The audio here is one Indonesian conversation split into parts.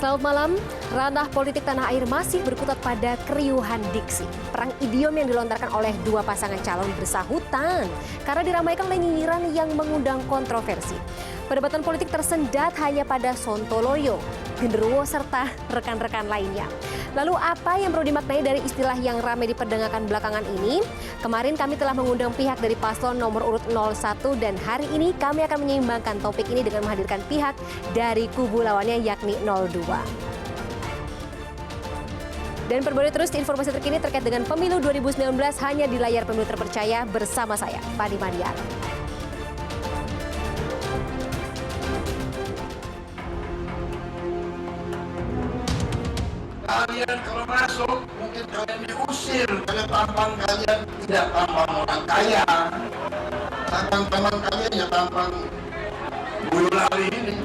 Selamat malam, ranah politik tanah air masih berkutat pada keriuhan diksi. Perang idiom yang dilontarkan oleh dua pasangan calon bersahutan karena diramaikan oleh nyinyiran yang mengundang kontroversi. Perdebatan politik tersendat hanya pada Sontoloyo, Genderuwo, serta rekan-rekan lainnya. Lalu apa yang perlu dimaknai dari istilah yang ramai diperdagangkan belakangan ini? Kemarin kami telah mengundang pihak dari paslon nomor urut 01 dan hari ini kami akan menyeimbangkan topik ini dengan menghadirkan pihak dari kubu lawannya yakni 02. Dan perbarui terus informasi terkini terkait dengan pemilu 2019 hanya di layar pemilu terpercaya bersama saya, Fadi Maniar. Kalian kalau masuk, mungkin kalian diusir karena tampang kalian tidak tampang orang kaya. Tampang kalian ya tampang bulu lari ini.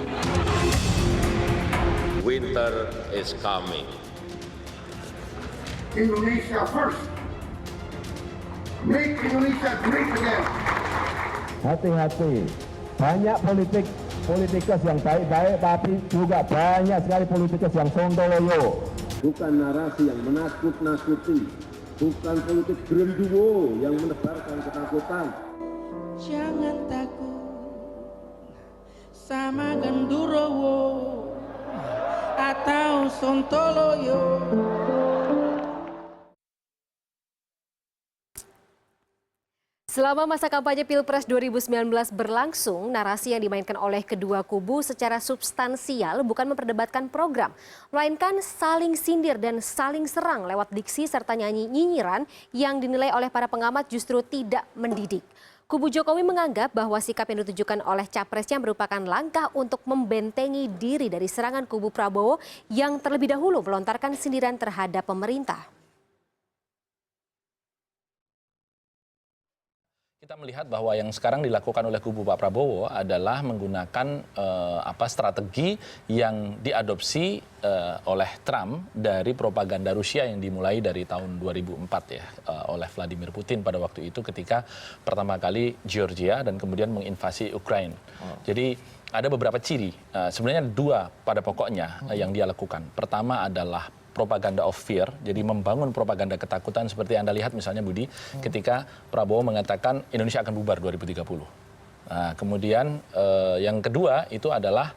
Winter is coming. Indonesia first. Make Indonesia great again. Hati-hati, banyak politikus yang baik-baik, tapi juga banyak sekali politikus yang sontoloyo. Bukan narasi yang menakut-nakuti, bukan politik genderuwo yang menebarkan ketakutan. Jangan takut sama genderuwo atau sontoloyo. Selama masa kampanye Pilpres 2019 berlangsung, narasi yang dimainkan oleh kedua kubu secara substansial bukan memperdebatkan program, melainkan saling sindir dan saling serang lewat diksi serta nyinyiran yang dinilai oleh para pengamat justru tidak mendidik. Kubu Jokowi menganggap bahwa sikap yang ditunjukkan oleh capresnya merupakan langkah untuk membentengi diri dari serangan kubu Prabowo yang terlebih dahulu melontarkan sindiran terhadap pemerintah. Kita melihat bahwa yang sekarang dilakukan oleh kubu Pak Prabowo adalah menggunakan strategi yang diadopsi oleh Trump dari propaganda Rusia yang dimulai dari tahun 2004 ya oleh Vladimir Putin pada waktu itu ketika pertama kali Georgia dan kemudian menginvasi Ukraina. Jadi ada beberapa ciri, sebenarnya dua pada pokoknya yang dia lakukan. Pertama adalah propaganda of fear, jadi membangun propaganda ketakutan seperti Anda lihat misalnya Budi, ketika Prabowo mengatakan Indonesia akan bubar 2030. Nah, kemudian yang kedua itu adalah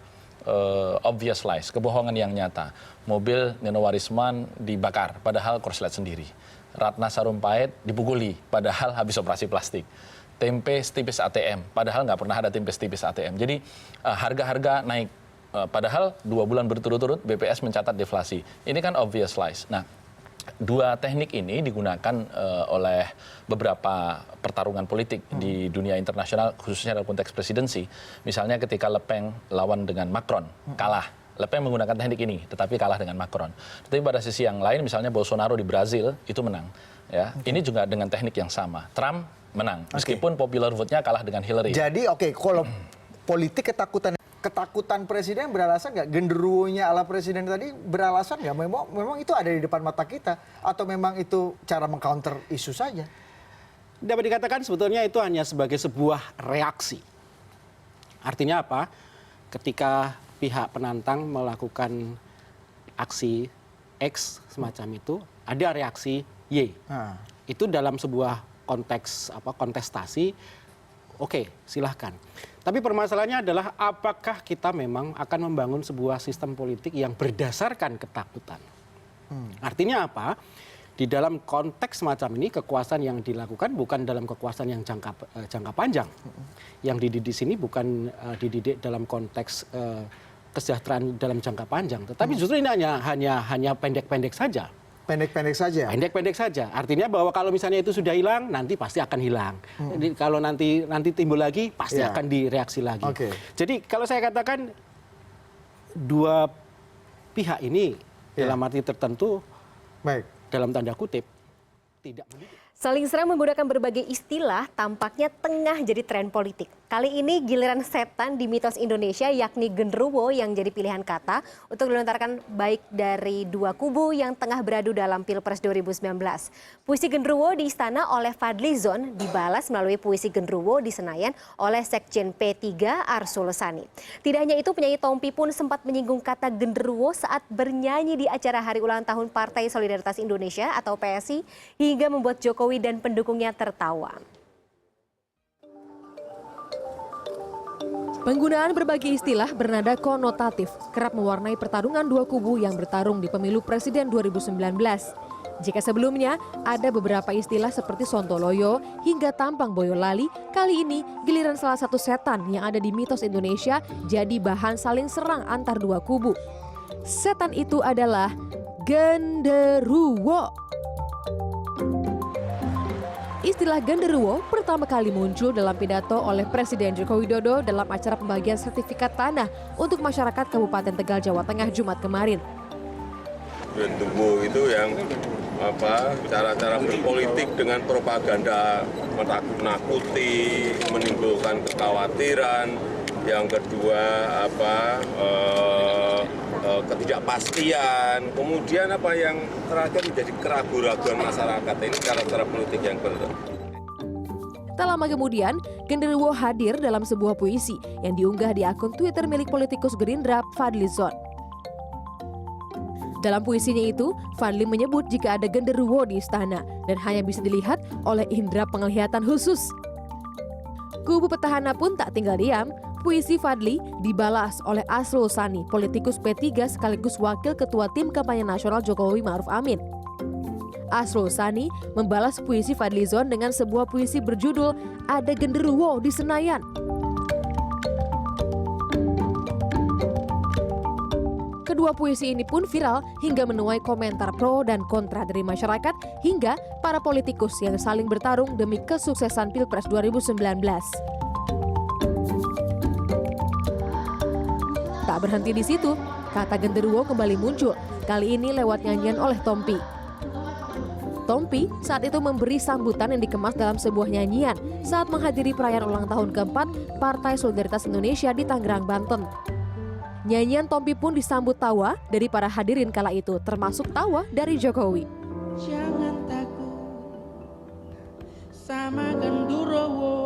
obvious lies, kebohongan yang nyata. Mobil Nino Warisman dibakar, padahal korslet sendiri. Ratna Sarumpait dipukuli, padahal habis operasi plastik. Tempe setipis ATM, padahal nggak pernah ada tempe setipis ATM. Jadi harga-harga naik. Padahal 2 bulan berturut-turut BPS mencatat deflasi. Ini kan obvious lies. Nah, dua teknik ini digunakan oleh beberapa pertarungan politik di dunia internasional, khususnya dalam konteks presidensi. Misalnya ketika Le Pen lawan dengan Macron, kalah. Le Pen menggunakan teknik ini, tetapi kalah dengan Macron. Tapi pada sisi yang lain, misalnya Bolsonaro di Brazil, itu menang. Ya, ini juga dengan teknik yang sama. Trump menang, meskipun popular vote-nya kalah dengan Hillary. Jadi kalau politik ketakutan presiden beralasan nggak? Genderuwonya ala presiden tadi beralasan nggak? Memang itu ada di depan mata kita? Atau memang itu cara mengcounter isu saja? Dapat dikatakan sebetulnya itu hanya sebagai sebuah reaksi. Artinya apa? Ketika pihak penantang melakukan aksi X semacam itu, ada reaksi Y. Itu dalam sebuah konteks kontestasi, oke, silahkan. Tapi permasalahannya adalah apakah kita memang akan membangun sebuah sistem politik yang berdasarkan ketakutan. Artinya apa? Di dalam konteks semacam ini kekuasaan yang dilakukan bukan dalam kekuasaan yang jangka panjang. Yang dididik di sini bukan dididik dalam konteks kesejahteraan dalam jangka panjang, tetapi justru ini hanya pendek-pendek saja. Pendek-pendek saja. Pendek-pendek saja. Artinya bahwa kalau misalnya itu sudah hilang, nanti pasti akan hilang. Jadi kalau nanti timbul lagi, pasti akan direaksi lagi. Jadi kalau saya katakan dua pihak ini dalam arti tertentu, dalam tanda kutip, tidak mendidik. Saling serang menggunakan berbagai istilah tampaknya tengah jadi tren politik. Kali ini giliran setan di mitos Indonesia yakni genderuwo yang jadi pilihan kata untuk dilontarkan baik dari dua kubu yang tengah beradu dalam Pilpres 2019. Puisi genderuwo di istana oleh Fadli Zon dibalas melalui puisi genderuwo di Senayan oleh Sekjen P3 Arsul Sani. Tidak hanya itu, penyanyi Tompi pun sempat menyinggung kata genderuwo saat bernyanyi di acara hari ulang tahun Partai Solidaritas Indonesia atau PSI hingga membuat Jokowi dan pendukungnya tertawa. Penggunaan berbagai istilah bernada konotatif kerap mewarnai pertarungan dua kubu yang bertarung di pemilu presiden 2019. Jika sebelumnya ada beberapa istilah seperti sontoloyo hingga tampang boyolali, kali ini giliran salah satu setan yang ada di mitos Indonesia jadi bahan saling serang antar dua kubu. Setan itu adalah genderuwo. Istilah genderuwo pertama kali muncul dalam pidato oleh Presiden Joko Widodo dalam acara pembagian sertifikat tanah untuk masyarakat Kabupaten Tegal, Jawa Tengah Jumat kemarin. Genderuwo itu yang cara-cara berpolitik dengan propaganda menakut-nakuti, menimbulkan kekhawatiran. Yang kedua ketidakpastian, kemudian yang terakhir menjadi keraguan-raguan masyarakat. Ini cara-cara politik yang benar. Tak lama kemudian, genderuwo hadir dalam sebuah puisi yang diunggah di akun Twitter milik politikus Gerindra Fadli Zon. Dalam puisinya itu, Fadli menyebut jika ada genderuwo di istana dan hanya bisa dilihat oleh indera penglihatan khusus. Kubu petahana pun tak tinggal diam. Puisi Fadli dibalas oleh Arsul Sani, politikus P3 sekaligus wakil ketua tim kampanye nasional Jokowi Ma'ruf Amin. Arsul Sani membalas puisi Fadli Zon dengan sebuah puisi berjudul Ada Genderuwo di Senayan. Kedua puisi ini pun viral hingga menuai komentar pro dan kontra dari masyarakat hingga para politikus yang saling bertarung demi kesuksesan Pilpres 2019. Tak berhenti di situ, kata genderuwo kembali muncul, kali ini lewat nyanyian oleh Tompi. Tompi saat itu memberi sambutan yang dikemas dalam sebuah nyanyian saat menghadiri perayaan ulang tahun keempat Partai Solidaritas Indonesia di Tangerang, Banten. Nyanyian Tompi pun disambut tawa dari para hadirin kala itu, termasuk tawa dari Jokowi. Jangan takut sama genderuwo.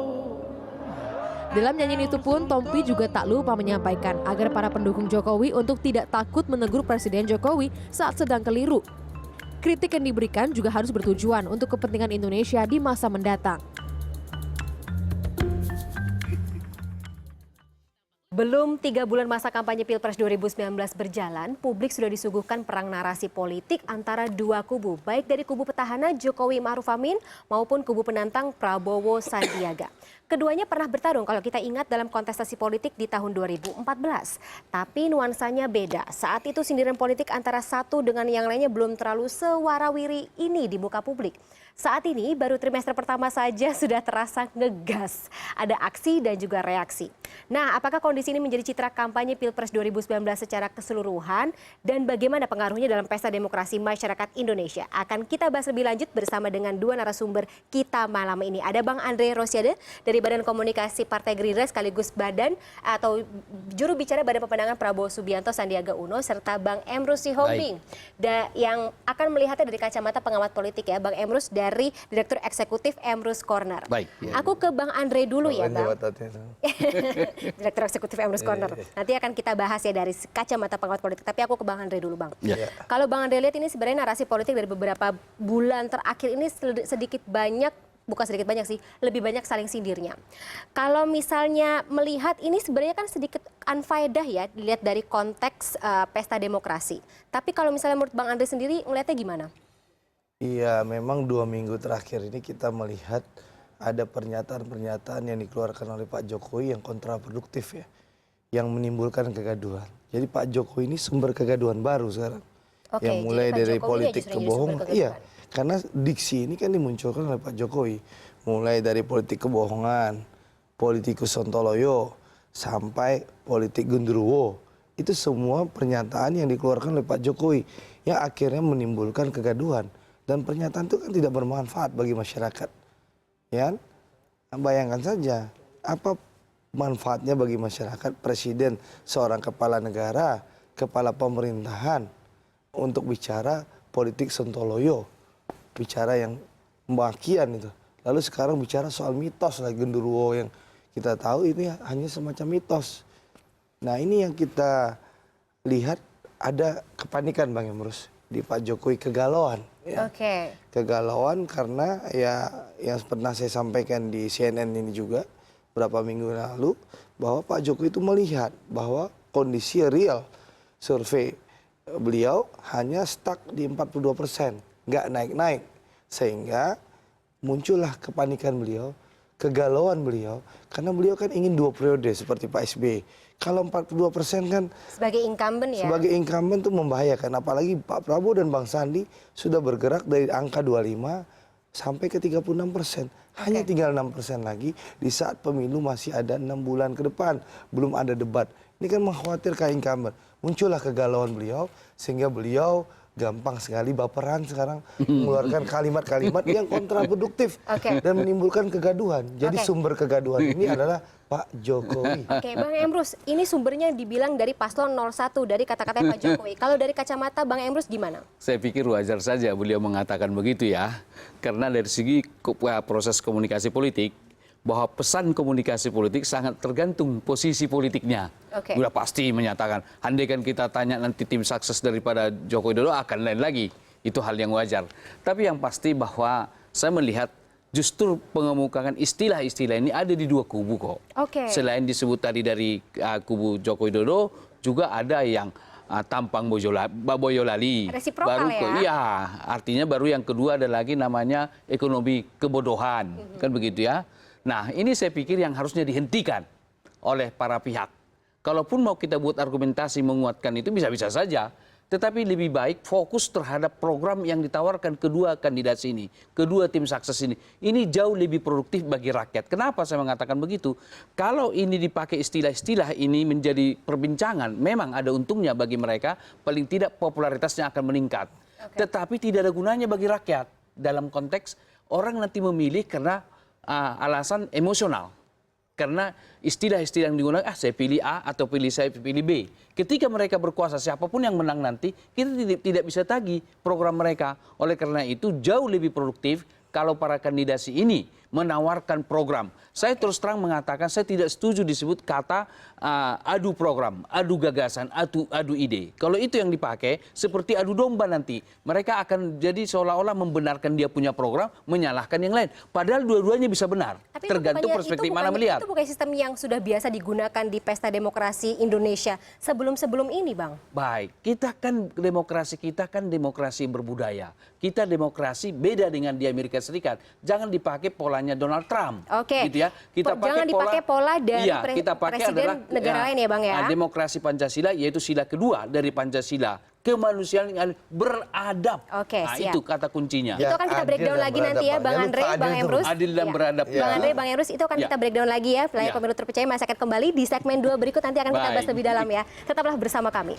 Dalam nyanyian itu pun Tompi juga tak lupa menyampaikan agar para pendukung Jokowi untuk tidak takut menegur Presiden Jokowi saat sedang keliru. Kritik yang diberikan juga harus bertujuan untuk kepentingan Indonesia di masa mendatang. Belum 3 bulan masa kampanye Pilpres 2019 berjalan, publik sudah disuguhkan perang narasi politik antara dua kubu, baik dari kubu petahana Jokowi Ma'ruf Amin maupun kubu penantang Prabowo Sandiaga. Keduanya pernah bertarung kalau kita ingat dalam kontestasi politik di tahun 2014. Tapi nuansanya beda. Saat itu sindiran politik antara satu dengan yang lainnya belum terlalu sewarawiri ini di muka publik. Saat ini baru trimester pertama saja sudah terasa ngegas. Ada aksi dan juga reaksi. Nah, apakah kondisi ini menjadi citra kampanye Pilpres 2019 secara keseluruhan dan bagaimana pengaruhnya dalam pesta demokrasi masyarakat Indonesia? Akan kita bahas lebih lanjut bersama dengan dua narasumber kita malam ini. Ada Bang Andre Rosiade dari Badan Komunikasi Partai Gerindra sekaligus badan atau juru bicara Badan Pemenangan Prabowo Subianto Sandiaga Uno serta Bang Emrus Sihombing yang akan melihatnya dari kacamata pengamat politik ya. Bang Emrus dari Direktur Eksekutif Emrus Corner. Baik. Aku ke Bang Andre dulu ya, Bang. Direktur Eksekutif Emrus Corner. Nanti akan kita bahas ya dari kacamata pengamat politik. Tapi aku ke Bang Andre dulu, Bang. Kalau Bang Andre lihat ini sebenarnya narasi politik dari beberapa bulan terakhir ini sedikit banyak, bukan sedikit banyak sih, lebih banyak saling sindirnya. Kalau misalnya melihat ini sebenarnya kan sedikit unfaedah ya, dilihat dari konteks pesta demokrasi. Tapi kalau misalnya menurut Bang Andre sendiri, ngelihatnya gimana? Iya, memang 2 minggu terakhir ini kita melihat ada pernyataan-pernyataan yang dikeluarkan oleh Pak Jokowi yang kontraproduktif ya, yang menimbulkan kegaduhan. Jadi Pak Jokowi ini sumber kegaduhan baru sekarang. Yang mulai dari politik kebohongan. Iya, karena diksi ini kan dimunculkan oleh Pak Jokowi. Mulai dari politik kebohongan, politikus sontoloyo, sampai politik genderuwo. Itu semua pernyataan yang dikeluarkan oleh Pak Jokowi yang akhirnya menimbulkan kegaduhan. Dan pernyataan itu kan tidak bermanfaat bagi masyarakat. Ya, bayangkan saja apa manfaatnya bagi masyarakat presiden seorang kepala negara, kepala pemerintahan untuk bicara politik sontoloyo, bicara yang makian itu. Lalu sekarang bicara soal mitos lagi genderuwo yang kita tahu ini hanya semacam mitos. Nah ini yang kita lihat ada kepanikan Bang Emrus di Pak Jokowi, kegalauan. Ya. Kegalauan karena ya yang pernah saya sampaikan di CNN ini juga beberapa minggu lalu bahwa Pak Jokowi itu melihat bahwa kondisi real survei beliau hanya stuck di 42%, nggak naik-naik, sehingga muncullah kepanikan beliau, kegalauan beliau, karena beliau kan ingin 2 periode seperti Pak SBY. Kalau 42% kan sebagai incumbent ya. Sebagai incumbent itu membahayakan, apalagi Pak Prabowo dan Bang Sandi sudah bergerak dari angka 25 sampai ke 36%. Hanya tinggal 6% lagi di saat pemilu masih ada 6 bulan ke depan, belum ada debat. Ini kan mengkhawatirkan incumbent. Muncullah kegalauan beliau sehingga beliau gampang sekali baperan sekarang mengeluarkan kalimat-kalimat yang kontraproduktif dan menimbulkan kegaduhan. Jadi sumber kegaduhan ini adalah Pak Jokowi. Oke, Bang Emrus, ini sumbernya dibilang dari paslon 01 dari kata-katanya Pak Jokowi. Kalau dari kacamata Bang Emrus gimana? Saya pikir wajar saja beliau mengatakan begitu ya, karena dari segi proses komunikasi politik, bahwa pesan komunikasi politik sangat tergantung posisi politiknya. Sudah pasti menyatakan, andaikan kita tanya nanti tim sukses daripada Joko Widodo akan lain lagi. Itu hal yang wajar. Tapi yang pasti bahwa saya melihat justru pengemukaan istilah-istilah ini ada di dua kubu kok. Selain disebut tadi dari kubu Joko Widodo, juga ada yang tampang Boyolali. Resiprokal ya? Iya, artinya baru yang kedua ada lagi namanya ekonomi kebodohan. Kan begitu ya. Nah, ini saya pikir yang harusnya dihentikan oleh para pihak. Kalaupun mau kita buat argumentasi menguatkan itu bisa-bisa saja. Tetapi lebih baik fokus terhadap program yang ditawarkan kedua kandidat ini. Kedua tim sukses ini. Ini jauh lebih produktif bagi rakyat. Kenapa saya mengatakan begitu? Kalau ini dipakai istilah-istilah ini menjadi perbincangan, memang ada untungnya bagi mereka. Paling tidak popularitasnya akan meningkat. Tetapi tidak ada gunanya bagi rakyat. Dalam konteks orang nanti memilih karena alasan emosional. Karena istilah-istilah yang digunakan, saya pilih A atau saya pilih B. Ketika mereka berkuasa, siapapun yang menang nanti, kita tidak bisa tagih program mereka. Oleh karena itu, jauh lebih produktif kalau para kandidasi ini menawarkan program. Saya terus terang mengatakan, saya tidak setuju disebut kata adu program, adu gagasan, adu ide. Kalau itu yang dipakai, seperti adu domba nanti. Mereka akan jadi seolah-olah membenarkan dia punya program, menyalahkan yang lain. Padahal dua-duanya bisa benar. Tapi tergantung perspektif mana melihat. Itu bukan sistem yang sudah biasa digunakan di pesta demokrasi Indonesia sebelum-sebelum ini, Bang. Baik, demokrasi kita kan demokrasi berbudaya. Kita demokrasi beda dengan di Amerika Serikat. Jangan dipakai polanya Donald Trump. Gitu ya. Jangan dipakai pola dari presiden negara lain ya, Bang ya. Demokrasi Pancasila yaitu sila kedua dari Pancasila. Kemanusiaan yang beradab. Itu kata kuncinya. Itu akan kita breakdown lagi nanti ya, Bang Andre, Bang Emrus. Adil dan beradab. Bang Andre, Bang Emrus, itu akan kita breakdown lagi ya. Layar Pemilu Terpercaya masih akan kembali di segmen 2 berikut, nanti akan kita bahas lebih dalam ya. Tetaplah bersama kami.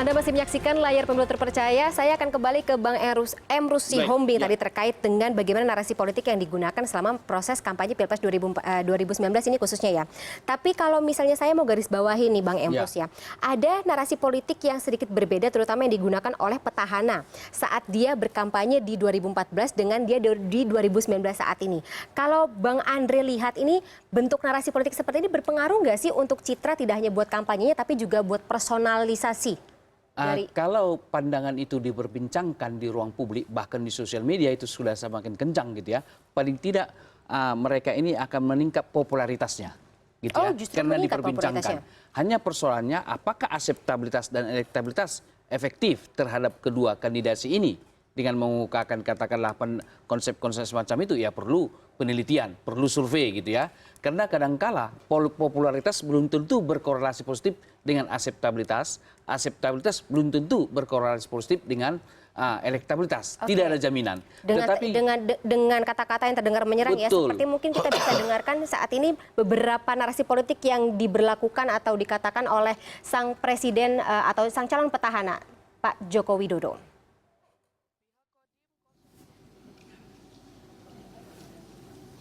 Anda masih menyaksikan Layar Pemilu Terpercaya. Saya akan kembali ke Bang Emrus Sihombing tadi terkait dengan bagaimana narasi politik yang digunakan selama proses kampanye Pilpres 2019 ini khususnya ya. Tapi kalau misalnya saya mau garis bawahi nih Bang Emrus ya. Ada narasi politik yang sedikit berbeda terutama yang digunakan oleh petahana saat dia berkampanye di 2014 dengan dia di 2019 saat ini. Kalau Bang Andre lihat ini bentuk narasi politik seperti ini berpengaruh nggak sih untuk citra tidak hanya buat kampanyenya tapi juga buat personalisasi? Kalau pandangan itu diperbincangkan di ruang publik bahkan di sosial media itu sudah semakin kencang gitu ya, paling tidak mereka ini akan meningkat popularitasnya gitu ya, karena diperbincangkan. Hanya persoalannya apakah akseptabilitas dan elektabilitas efektif terhadap kedua kandidasi ini dengan mengukakan katakanlah konsep-konsep semacam itu ya perlu penelitian, perlu survei gitu ya. Karena kadangkala popularitas belum tentu berkorelasi positif dengan akseptabilitas belum tentu berkorelasi positif dengan elektabilitas, tidak ada jaminan. Dengan kata-kata yang terdengar menyerang ya, seperti mungkin kita bisa dengarkan saat ini beberapa narasi politik yang diberlakukan atau dikatakan oleh sang presiden atau sang calon petahana Pak Joko Widodo.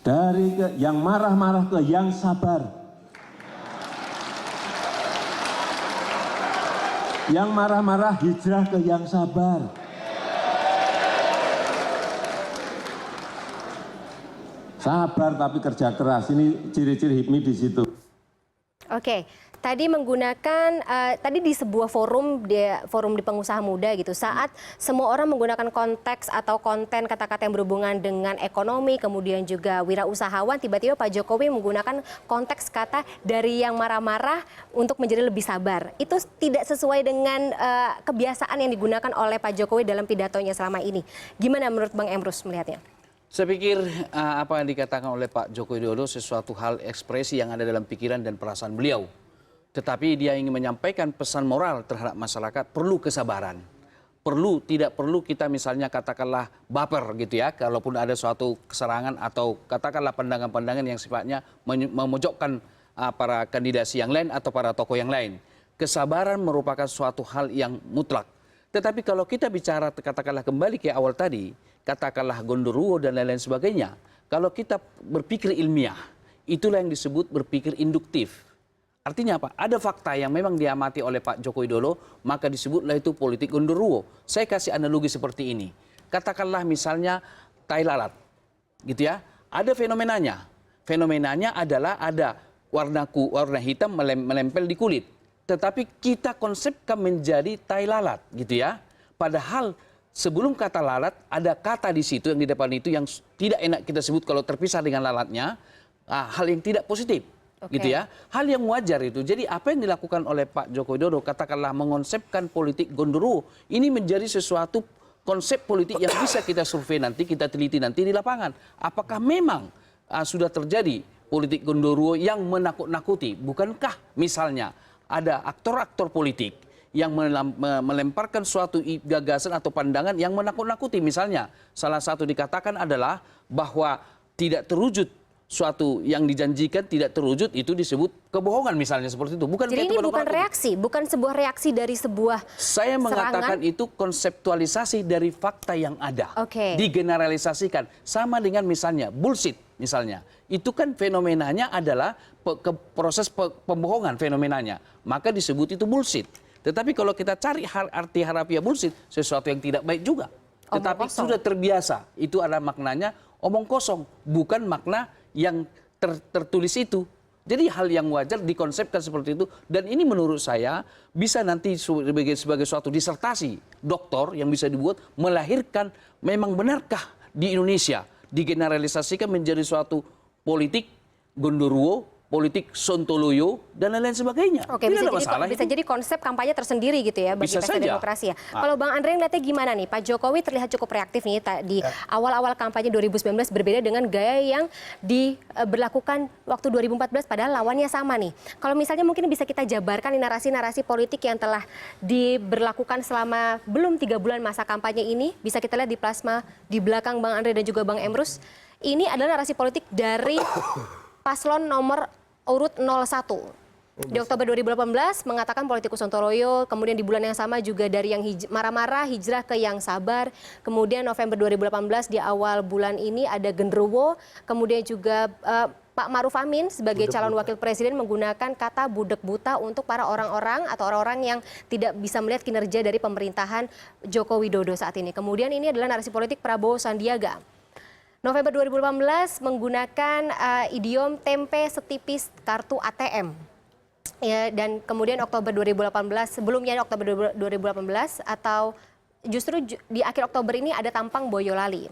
Dari yang marah-marah ke yang sabar. Yang marah-marah hijrah ke yang sabar. Sabar tapi kerja keras. Ini ciri-ciri HIPMI di situ. Oke, tadi menggunakan tadi di sebuah forum di pengusaha muda gitu, saat semua orang menggunakan konteks atau konten kata-kata yang berhubungan dengan ekonomi, kemudian juga wirausahawan, tiba-tiba Pak Jokowi menggunakan konteks kata dari yang marah-marah untuk menjadi lebih sabar. Itu tidak sesuai dengan kebiasaan yang digunakan oleh Pak Jokowi dalam pidatonya selama ini. Gimana menurut Bang Emrus melihatnya? Saya pikir apa yang dikatakan oleh Pak Joko Widodo sesuatu hal ekspresi yang ada dalam pikiran dan perasaan beliau. Tetapi dia ingin menyampaikan pesan moral terhadap masyarakat, perlu kesabaran. Tidak perlu kita misalnya katakanlah baper gitu ya, kalaupun ada suatu keserangan atau katakanlah pandangan-pandangan yang sifatnya memojokkan para kandidasi yang lain atau para tokoh yang lain. Kesabaran merupakan suatu hal yang mutlak. Tetapi kalau kita bicara katakanlah kembali ke awal tadi, katakanlah gondoruo dan lain-lain sebagainya, kalau kita berpikir ilmiah, itulah yang disebut berpikir induktif. Artinya apa? Ada fakta yang memang diamati oleh Pak Joko Widodo, maka disebutlah itu politik gondoruo. Saya kasih analogi seperti ini. Katakanlah misalnya tai lalat, gitu ya. Ada fenomenanya. Fenomenanya adalah ada warna hitam menempel di kulit. Tetapi kita konsepkan menjadi tai lalat, gitu ya. Padahal sebelum kata lalat, ada kata di situ yang di depan itu yang tidak enak kita sebut kalau terpisah dengan lalatnya, hal yang tidak positif. Gitu ya, hal yang wajar itu. Jadi apa yang dilakukan oleh Pak Joko Widodo, katakanlah mengonsepkan politik gondoruo, ini menjadi sesuatu konsep politik yang bisa kita survei nanti, kita teliti nanti di lapangan. Apakah memang sudah terjadi politik gondoruo yang menakut-nakuti? Bukankah misalnya ada aktor-aktor politik yang melemparkan suatu gagasan atau pandangan yang menakut-nakuti? Misalnya salah satu dikatakan adalah bahwa tidak terwujud suatu yang dijanjikan tidak terwujud, itu disebut kebohongan misalnya seperti itu. Jadi ini bukan reaksi, bukan sebuah reaksi dari sebuah Saya mengatakan itu konseptualisasi dari fakta yang ada. Digeneralisasikan. Sama dengan misalnya bullshit misalnya. Itu kan fenomenanya adalah proses pembohongan fenomenanya. Maka disebut itu bullshit. Tetapi kalau kita cari arti harafiah bullshit, sesuatu yang tidak baik juga. Tetapi sudah terbiasa. Itu adalah maknanya omong kosong, bukan makna yang tertulis itu. Jadi hal yang wajar dikonsepkan seperti itu, dan ini menurut saya bisa nanti sebagai suatu disertasi doktor yang bisa dibuat melahirkan memang benarkah di Indonesia digeneralisasikan menjadi suatu politik gondoruo, politik sontoloyo, dan lain-lain sebagainya. Oke, bisa jadi konsep kampanye tersendiri gitu ya bagi pesta demokrasi ya. Kalau Bang Andre ngeliatnya gimana nih? Pak Jokowi terlihat cukup reaktif nih di awal-awal kampanye 2019, berbeda dengan gaya yang diberlakukan waktu 2014, padahal lawannya sama nih. Kalau misalnya mungkin bisa kita jabarkan narasi-narasi politik yang telah diberlakukan selama belum 3 bulan masa kampanye ini, bisa kita lihat di plasma di belakang Bang Andre dan juga Bang Emrus. Ini adalah narasi politik dari paslon nomor urut 01. Di Oktober 2018 mengatakan politikus Sontoloyo, kemudian di bulan yang sama juga dari yang marah-marah hijrah ke yang sabar. Kemudian November 2018 di awal bulan ini ada genderuwo, kemudian juga Pak Maruf Amin sebagai calon wakil presiden menggunakan kata budek buta untuk para orang-orang atau orang-orang yang tidak bisa melihat kinerja dari pemerintahan Joko Widodo saat ini. Kemudian ini adalah narasi politik Prabowo Sandiaga. November 2018 menggunakan idiom tempe setipis kartu ATM. Ya, dan kemudian Oktober 2018, sebelumnya Oktober 2018 atau justru di akhir Oktober ini ada tampang Boyolali.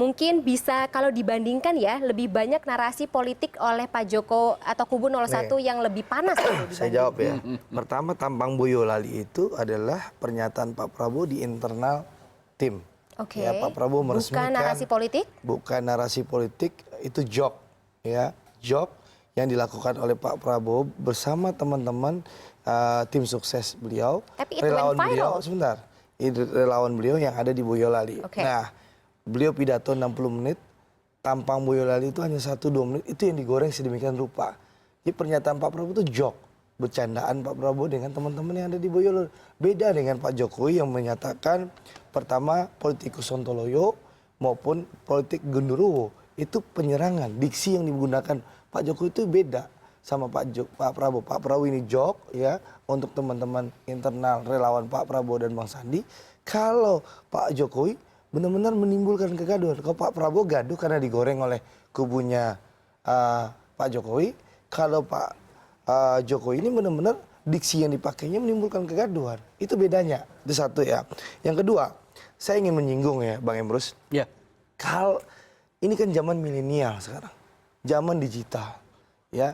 Mungkin bisa kalau dibandingkan ya, lebih banyak narasi politik oleh Pak Joko atau kubu 01 yang lebih panas. Saya jawab ya. Pertama, tampang Boyolali itu adalah pernyataan Pak Prabowo di internal tim. Ya, Pak Prabowo meresmikan. Bukan narasi politik? Bukan narasi politik, itu job. Ya, job yang dilakukan oleh Pak Prabowo bersama teman-teman tim sukses beliau, tapi itu relawan viral. beliau. Sebentar, relawan beliau yang ada di Boyolali. Nah, beliau pidato 60 menit, tampang Boyolali itu hanya 1-2 menit, itu yang digoreng sedemikian rupa. Jadi pernyataan Pak Prabowo itu joke, bercandaan Pak Prabowo dengan teman-teman yang ada di Boyolali. Beda dengan Pak Jokowi yang menyatakan pertama politikus Sontoloyo maupun politik genderuwo. Itu penyerangan, diksi yang digunakan Pak Jokowi itu beda sama Pak Prabowo. Pak Prabowo ini joke ya untuk teman-teman internal relawan Pak Prabowo dan Bang Sandi. Kalau Pak Jokowi benar-benar menimbulkan kegaduhan. Kalau Pak Prabowo gaduh karena digoreng oleh kubunya Pak Jokowi. Kalau Pak Jokowi ini benar-benar diksi yang dipakainya menimbulkan kegaduhan. Itu bedanya. Itu satu ya. Yang kedua, saya ingin menyinggung ya Bang Emrus. Ya. Kalau ini kan zaman milenial sekarang. Zaman digital. Ya.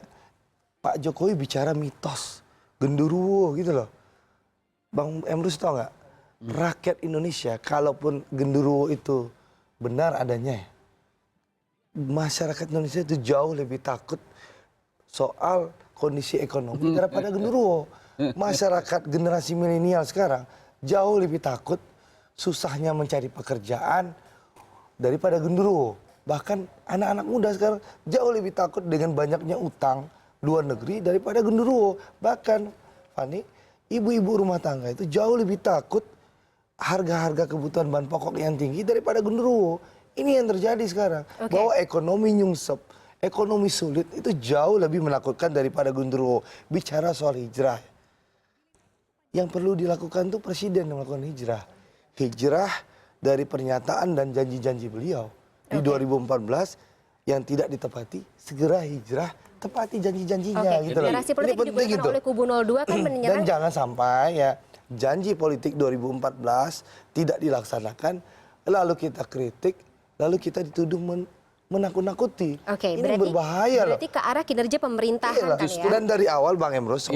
Pak Jokowi bicara mitos, genderuwo gitu loh. Bang Emrus tahu nggak? Rakyat Indonesia, kalaupun genderuwo itu benar adanya, masyarakat Indonesia itu jauh lebih takut soal kondisi ekonomi daripada genderuwo. Masyarakat generasi milenial sekarang jauh lebih takut susahnya mencari pekerjaan daripada genderuwo. Bahkan anak-anak muda sekarang jauh lebih takut dengan banyaknya utang luar negeri daripada genderuwo. Bahkan, Fani, ibu-ibu rumah tangga itu jauh lebih takut harga-harga kebutuhan bahan pokok yang tinggi daripada genderuwo. Ini yang terjadi sekarang. Bahwa ekonomi nyungsep, ekonomi sulit itu jauh lebih menakutkan daripada genderuwo. Bicara soal hijrah. Yang perlu dilakukan itu presiden yang melakukan hijrah. Hijrah dari pernyataan dan janji-janji beliau. Di 2014 yang tidak ditepati, segera hijrah, tepati janji-janjinya gitu loh. Narasi politik yang digunakan oleh kubu 02 kan menyerang. Dan jangan sampai ya janji politik 2014 tidak dilaksanakan, lalu kita kritik, lalu kita dituduh menakut-nakuti. Ini berbahaya loh. Berarti ke arah kinerja pemerintahan kan ya. Dan dari awal Bang Emrus,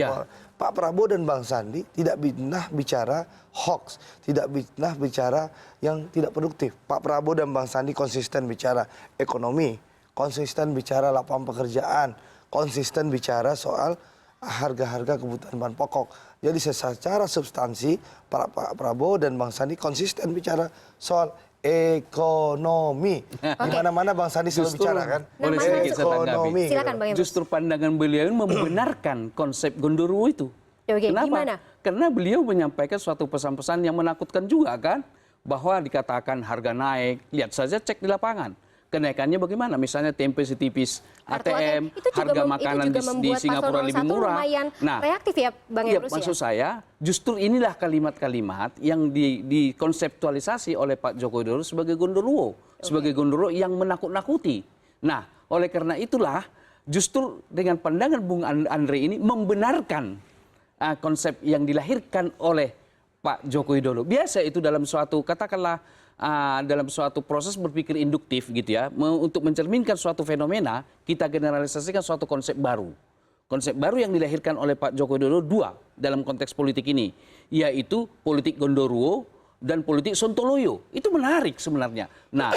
Pak Prabowo dan Bang Sandi tidak pernah bicara hoax, tidak pernah bicara yang tidak produktif. Pak Prabowo dan Bang Sandi konsisten bicara ekonomi, konsisten bicara lapangan pekerjaan, konsisten bicara soal harga-harga kebutuhan bahan pokok. Jadi secara substansi Pak Prabowo dan Bang Sandi konsisten bicara soal ekonomi. Di mana-mana Bang Sandi selalu bicara kan. Ekonomi. Justru pandangan beliau membenarkan konsep genderuwo itu. Kenapa? Gimana? Karena beliau menyampaikan suatu pesan-pesan yang menakutkan juga kan. Bahwa dikatakan harga naik, lihat saja cek di lapangan. Kenaikannya bagaimana? Misalnya tempe setipis ATM, harga makanan di Singapura lebih murah. Nah, reaktif ya Bang Emrus maksud saya justru inilah kalimat-kalimat yang dikonseptualisasi oleh Pak Joko Widodo sebagai genderuwo, sebagai genderuwo yang menakut-nakuti. Nah, oleh karena itulah justru dengan pandangan Bung Andre ini membenarkan konsep yang dilahirkan oleh Pak Joko Widodo. Biasa itu dalam suatu katakanlah dalam suatu proses berpikir induktif gitu ya, untuk mencerminkan suatu fenomena, kita generalisasikan suatu konsep baru. Konsep baru yang dilahirkan oleh Pak Joko Widodo dua dalam konteks politik ini, yaitu politik genderuwo dan politik sontoloyo. Itu menarik sebenarnya. Nah,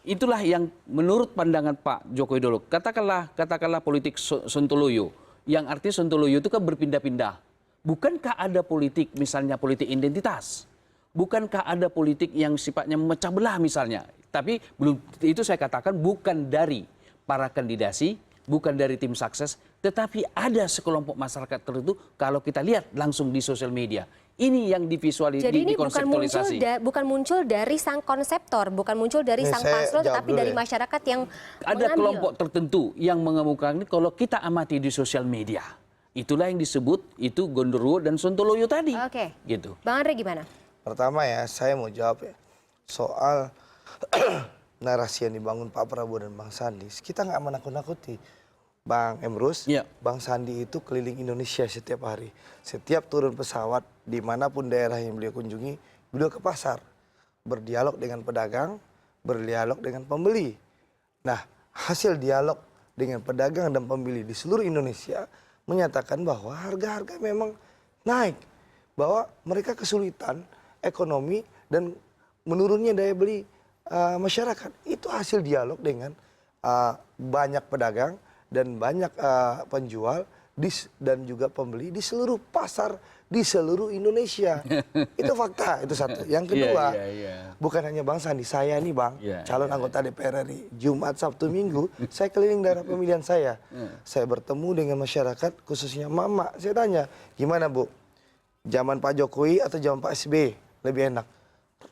itulah yang menurut pandangan Pak Joko Widodo, katakanlah politik sontoloyo, yang artinya sontoloyo itu kan berpindah-pindah. Bukankah ada politik misalnya politik identitas? Bukankah ada politik yang sifatnya memecah belah misalnya? Tapi belum itu saya katakan bukan dari para kandidasi, bukan dari tim sukses, tetapi ada sekelompok masyarakat tertentu kalau kita lihat langsung di sosial media. Ini yang divisualisasi, jadi ini dikonseptualisasi. bukan muncul dari sang konseptor, bukan muncul dari sang paslon, tetapi dari masyarakat yang ada kelompok tertentu yang mengemukakan ini kalau kita amati di sosial media. Itulah yang disebut itu genderuwo dan sontoloyo tadi. Gitu. Bang Andre gimana? Pertama ya, saya mau jawab ya, soal narasi yang dibangun Pak Prabowo dan Bang Sandi. Kita nggak menakut-nakuti. Bang Emrus, Bang Sandi itu keliling Indonesia setiap hari. Setiap turun pesawat, dimanapun daerah yang beliau kunjungi, beliau ke pasar. Berdialog dengan pedagang, berdialog dengan pembeli. Nah, hasil dialog dengan pedagang dan pembeli di seluruh Indonesia menyatakan bahwa harga-harga memang naik. Bahwa mereka kesulitan ekonomi dan menurunnya daya beli masyarakat. Itu hasil dialog dengan banyak pedagang dan banyak penjual dan juga pembeli di seluruh pasar di seluruh Indonesia. Itu fakta, itu satu. Yang kedua, bukan hanya Bang Sandi, saya nih Bang, calon anggota DPR RI, Jumat, Sabtu, Minggu, saya keliling daerah pemilihan saya. Saya bertemu dengan masyarakat, khususnya mama. Saya tanya, gimana Bu? Zaman Pak Jokowi atau zaman Pak SBY lebih enak?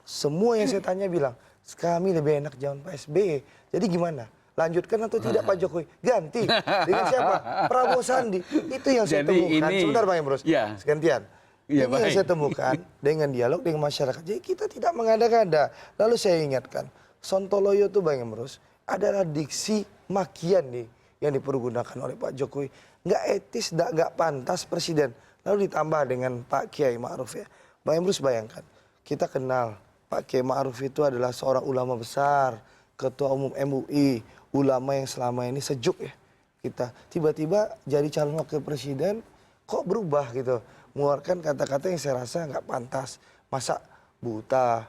Semua yang saya tanya bilang, kami lebih enak zaman Pak SBY. Jadi gimana? Lanjutkan atau tidak Pak Jokowi? Ganti. Dengan siapa? Prabowo Sandi. Itu yang saya temukan. Sebentar Bang Emrus. Segantian. Ini yang saya temukan dengan dialog dengan masyarakat. Jadi kita tidak mengada-ngada. Lalu saya ingatkan, Sontoloyo itu Bang Emrus adalah diksi makian nih yang dipergunakan oleh Pak Jokowi. Nggak etis, nggak pantas Presiden. Lalu ditambah dengan Pak Kiai Ma'ruf ya. Bang Emrus bayangkan, kita kenal Pak Kiai Ma'ruf itu adalah seorang ulama besar, Ketua Umum MUI, ulama yang selama ini sejuk ya kita. Tiba-tiba jadi calon wakil presiden, kok berubah gitu. Mengeluarkan kata-kata yang saya rasa nggak pantas. Masa buta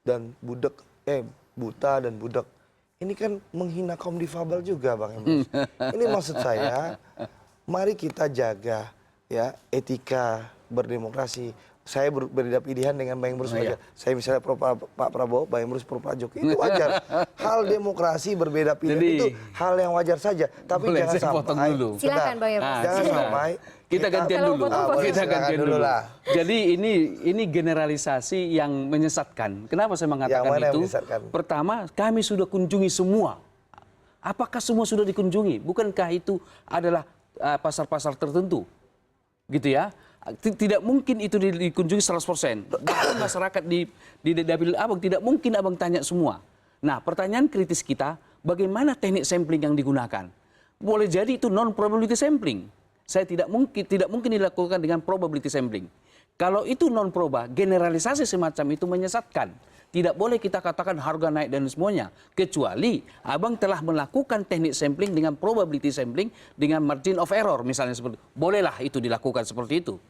dan budek, buta dan budek. Ini kan menghina kaum difabel juga Bang Emrus. Ini maksud saya, mari kita jaga ya etika berdemokrasi. Saya berbeda pilihan dengan Bang Emrus wajar. Saya misalnya pro Pak Prabowo, Bang Emrus pro Pak Jokowi, itu wajar. Hal demokrasi berbeda pilihan itu hal yang wajar saja. Tapi jangan sampai. Silakan Bang Emrus. Jangan sampai. Kita gantian dulu. Kita gantian dulu lah. Jadi ini generalisasi yang menyesatkan. Kenapa saya mengatakan itu? Pertama, kami sudah kunjungi semua. Apakah semua sudah dikunjungi? Bukankah itu adalah pasar-pasar tertentu? Gitu ya. Tidak mungkin itu dikunjungi 100%. Bahkan masyarakat di dapil abang tidak mungkin abang tanya semua. Nah, pertanyaan kritis kita, bagaimana teknik sampling yang digunakan? Boleh jadi itu non probability sampling. Saya tidak mungkin dilakukan dengan probability sampling. Kalau itu non proba, generalisasi semacam itu menyesatkan. Tidak boleh kita katakan harga naik dan semuanya. Kecuali abang telah melakukan teknik sampling dengan probability sampling dengan margin of error misalnya seperti itu. Bolehlah itu dilakukan seperti itu.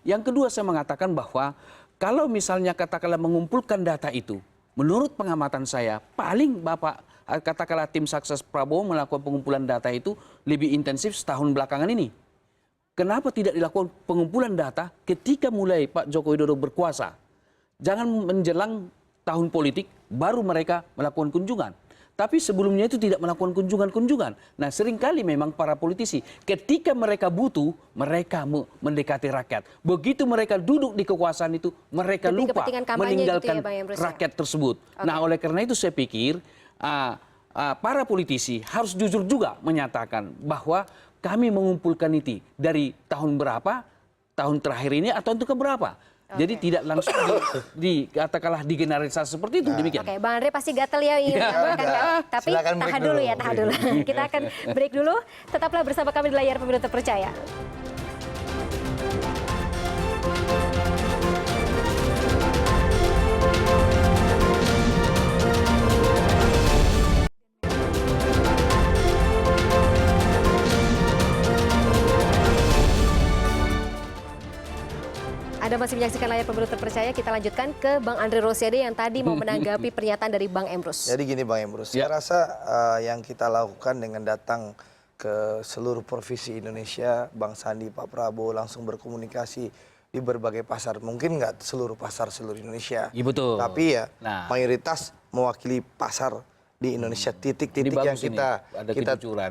Yang kedua saya mengatakan bahwa kalau misalnya katakanlah mengumpulkan data itu, menurut pengamatan saya paling Bapak katakanlah tim sukses Prabowo melakukan pengumpulan data itu lebih intensif setahun belakangan ini. Kenapa tidak dilakukan pengumpulan data ketika mulai Pak Joko Widodo berkuasa? Jangan menjelang tahun politik baru mereka melakukan kunjungan. Tapi sebelumnya itu tidak melakukan kunjungan-kunjungan. Nah seringkali memang para politisi ketika mereka butuh, mereka mendekati rakyat. Begitu mereka duduk di kekuasaan itu, mereka lupa meninggalkan gitu ya, rakyat tersebut. Okay. Nah oleh karena itu saya pikir para politisi harus jujur juga menyatakan bahwa kami mengumpulkan itu dari tahun berapa, tahun terakhir ini atau untuk keberapa. Jadi tidak langsung katakanlah digeneralisasi seperti itu. Demikian. Oke, Bang Andre pasti gatel ya ingin menambahkan kan? Tapi tahan dulu ya, tahan dulu. Kita akan break dulu. Tetaplah bersama kami di layar Pemilu Terpercaya. Anda masih menyaksikan layar Pemilu Terpercaya. Kita lanjutkan ke Bang Andre Rosiade yang tadi mau menanggapi pernyataan dari Bang Emrus. Jadi gini Bang Emrus, saya rasa yang kita lakukan dengan datang ke seluruh provinsi Indonesia, Bang Sandi, Pak Prabowo langsung berkomunikasi di berbagai pasar. Mungkin nggak seluruh pasar seluruh Indonesia. Iya betul. Tapi ya mayoritas mewakili pasar di Indonesia. Titik-titik yang kita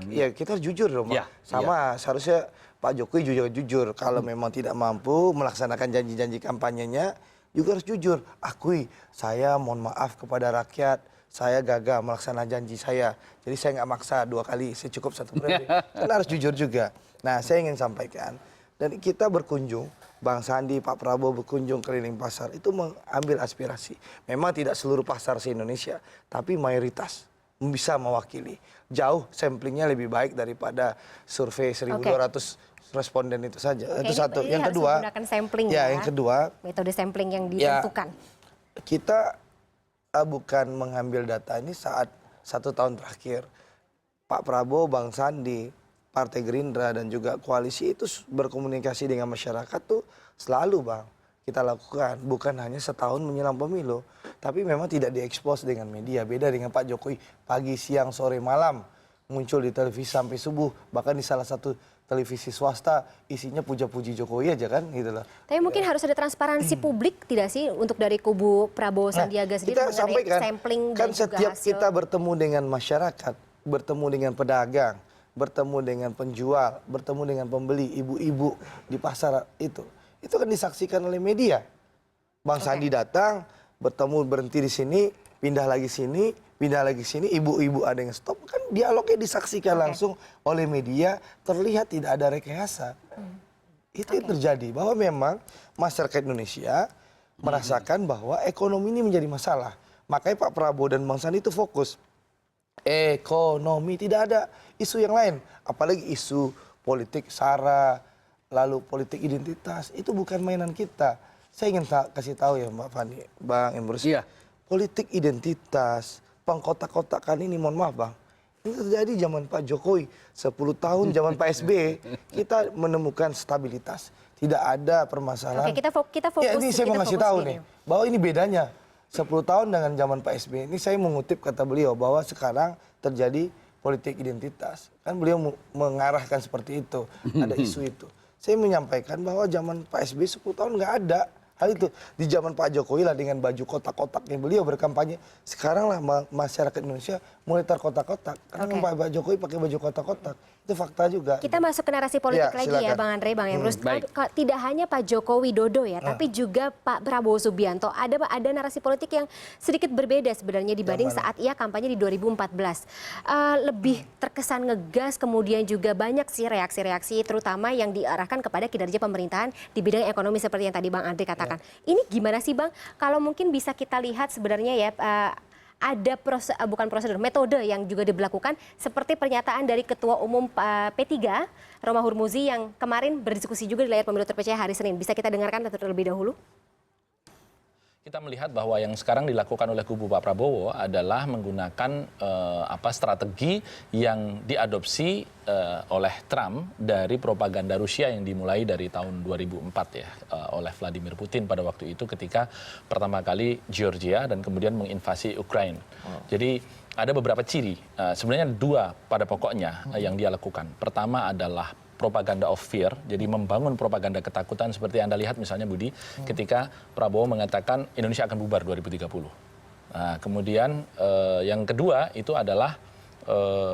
ya kita jujur dong, sama seharusnya Pak Jokowi jujur. Kalau memang tidak mampu melaksanakan janji-janji kampanyenya, juga harus jujur. Akui, saya mohon maaf kepada rakyat, saya gagal melaksanakan janji saya. Jadi saya nggak maksa 2 kali, saya cukup 1 periode. Kan harus jujur juga. Nah, saya ingin sampaikan, dan kita berkunjung, Bang Sandi, Pak Prabowo berkunjung keliling pasar, itu mengambil aspirasi. Memang tidak seluruh pasar se-Indonesia, tapi mayoritas bisa mewakili. Jauh samplingnya lebih baik daripada survei 1.200 responden itu saja. Itu satu. Yang kedua, sampling yang kedua, metode sampling yang ditentukan. Kita bukan mengambil data ini saat 1 tahun terakhir. Pak Prabowo, Bang Sandi, Partai Gerindra dan juga koalisi itu berkomunikasi dengan masyarakat tuh selalu Bang. Kita lakukan, bukan hanya setahun menjelang pemilu, tapi memang tidak diekspos dengan media. Beda dengan Pak Jokowi, pagi, siang, sore, malam muncul di televisi sampai subuh, bahkan di salah satu televisi swasta isinya puja-puji Jokowi aja kan gitu loh. Tapi mungkin harus ada transparansi publik tidak sih untuk dari kubu Prabowo Sandiaga sendiri kita mengenai sampaikan, sampling kan dan juga setiap hasil. kita bertemu dengan masyarakat, bertemu dengan pedagang, bertemu dengan penjual, bertemu dengan pembeli, ibu-ibu di pasar itu kan disaksikan oleh media. Bang Sandi datang, bertemu berhenti di sini, pindah lagi sini, pindah lagi sini, ibu-ibu ada yang stop, kan dialognya disaksikan langsung oleh media, terlihat tidak ada rekayasa. Itu yang terjadi, bahwa memang masyarakat Indonesia merasakan bahwa ekonomi ini menjadi masalah. Makanya Pak Prabowo dan Bang Sandi itu fokus. Ekonomi, tidak ada isu yang lain. Apalagi isu politik SARA, lalu politik identitas, itu bukan mainan kita. Saya ingin kasih tahu ya Mbak Fani, Bang Emrus, politik identitas, pengkotak-kotakan ini, mohon maaf Bang, ini terjadi zaman Pak Jokowi, 10 tahun zaman Pak SBY, kita menemukan stabilitas, tidak ada permasalahan. Oke, kita fokus. Ya, ini saya mau ngasih tahu nih, bahwa ini bedanya 10 tahun dengan zaman Pak SBY. Ini saya mengutip kata beliau bahwa sekarang terjadi politik identitas. Kan beliau mengarahkan seperti itu, ada isu itu. Saya menyampaikan bahwa zaman Pak SBY 10 tahun nggak ada hal itu. Di zaman Pak Jokowi lah dengan baju kotak-kotaknya beliau berkampanye. Sekarang lah masyarakat Indonesia mulai terkotak-kotak. Karena Pak Jokowi pakai baju kotak-kotak. Itu fakta juga. Kita masuk ke narasi politik lagi ya Bang Andre, Bang Emrus. Tidak hanya Pak Joko Widodo ya, tapi juga Pak Prabowo Subianto. Ada narasi politik yang sedikit berbeda sebenarnya dibanding saat ia kampanye di 2014. Lebih terkesan ngegas, kemudian juga banyak sih reaksi-reaksi terutama yang diarahkan kepada kinerja pemerintahan di bidang ekonomi seperti yang tadi Bang Andre katakan. Ini gimana sih Bang? Kalau mungkin bisa kita lihat sebenarnya ya ada metode yang juga diberlakukan seperti pernyataan dari Ketua Umum P3 Romahur Hurmuzi yang kemarin berdiskusi juga di layar pemilu terpercaya hari Senin. Bisa kita dengarkan terlebih dahulu? Kita melihat bahwa yang sekarang dilakukan oleh kubu Pak Prabowo adalah menggunakan strategi yang diadopsi oleh Trump dari propaganda Rusia yang dimulai dari tahun 2004 ya oleh Vladimir Putin pada waktu itu ketika pertama kali Georgia dan kemudian menginvasi Ukraina. Jadi ada beberapa ciri, sebenarnya dua pada pokoknya yang dia lakukan. Pertama adalah propaganda of fear, jadi membangun propaganda ketakutan seperti Anda lihat misalnya Budi, ketika Prabowo mengatakan Indonesia akan bubar 2030. Nah, kemudian yang kedua itu adalah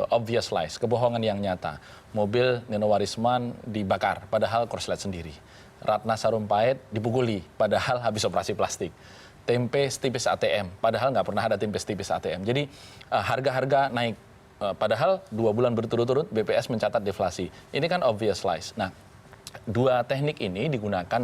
obvious lies, kebohongan yang nyata. Mobil Nino Warisman dibakar, padahal korslet sendiri. Ratna Sarumpait dipukuli, padahal habis operasi plastik. Tempe setipis ATM, padahal nggak pernah ada tempe setipis ATM. Jadi harga-harga naik. Padahal 2 bulan berturut-turut BPS mencatat deflasi. Ini kan obvious lies. Nah, dua teknik ini digunakan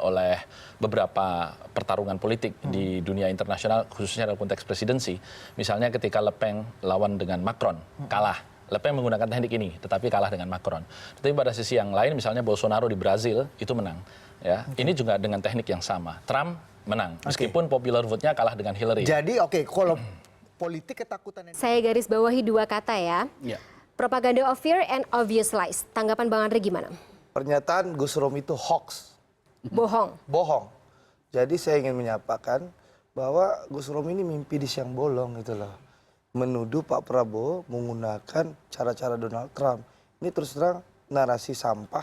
oleh beberapa pertarungan politik di dunia internasional, khususnya dalam konteks presidensi. Misalnya ketika Le Pen lawan dengan Macron, kalah. Le Pen menggunakan teknik ini, tetapi kalah dengan Macron. Tapi pada sisi yang lain, misalnya Bolsonaro di Brazil, itu menang. Ya, ini juga dengan teknik yang sama. Trump menang, meskipun popular vote-nya kalah dengan Hillary. Jadi kalau politik ketakutan. Saya garis bawahi dua kata ya. Propaganda of fear and obvious lies. Tanggapan Bang Andre gimana? Pernyataan Gus Rom itu hoax. Bohong. Bohong. Jadi saya ingin menyampaikan bahwa Gus Rom ini mimpi di siang bolong gitu loh. Menuduh Pak Prabowo menggunakan cara-cara Donald Trump. Ini terus terang narasi sampah,